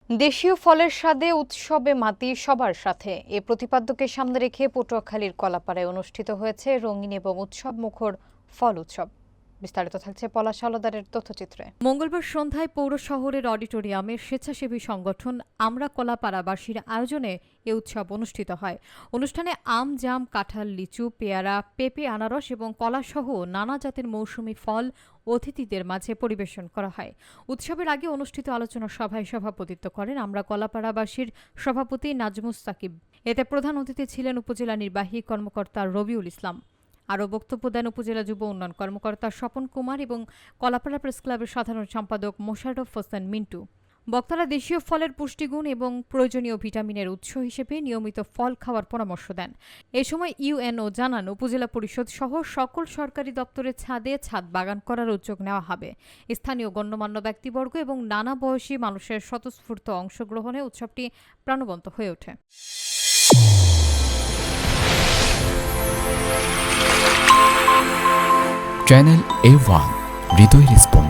দেশীয় ফলের স্বাদে উৎসবে মাতি সবার সাথে এ প্রতিপাদ্যকে সামনে রেখে পটুয়াখালীর কলাপাড়ায় অনুষ্ঠিত হয়েছে রঙিন এবং উৎসব মুখর ফল উৎসব। বিস্তারিত থাকছে পলাশ আলদারের তথ্যচিত্রে। মঙ্গলবার সন্ধ্যায় পৌর শহরের অডিটোরিয়ামে স্বেচ্ছাসেবী সংগঠন আমরা কলাপাড়াবাসীর আয়োজনে এ উৎসব অনুষ্ঠিত হয়। অনুষ্ঠানে আম, জাম, কাঁঠাল, লিচু, পেয়ারা, পেঁপে, আনারস এবং কলাসহ নানা জাতের মৌসুমি ফল অতিথিদের মাঝে পরিবেশন করা হয়। উৎসবের আগে অনুষ্ঠিত আলোচনা সভায় সভাপতিত্ব করেন আমরা কলাপাড়াবাসীর সভাপতি নাজমুস সাকিব। এতে প্রধান অতিথি ছিলেন উপজেলা নির্বাহী কর্মকর্তা রবিউল ইসলাম। আরও বক্তব্য দেন উপজেলা যুব উন্নয়ন কর্মকর্তা স্বপন কুমার এবং কলাপাড়া প্রেস ক্লাবের সাধারণ সম্পাদক মোশাররফ হোসেন মিন্টু। বক্তারা দেশীয় ফলের পুষ্টিগুণ এবং প্রয়োজনীয় ভিটামিনের উৎস হিসেবে নিয়মিত ফল খাওয়ার পরামর্শ দেন। এ সময় ইউএনও জানান, উপজেলা পরিষদ সহ সকল সরকারি দপ্তরের ছাদে ছাদ বাগান করার উদ্যোগ নেওয়া হবে। স্থানীয় গণ্যমান্য ব্যক্তিবর্গ এবং নানা বয়সী মানুষের স্বতঃস্ফূর্ত অংশগ্রহণে উৎসবটি প্রাণবন্ত হয়ে ওঠে। চ্যানেল A1 হৃদয়ের স্পন্দন।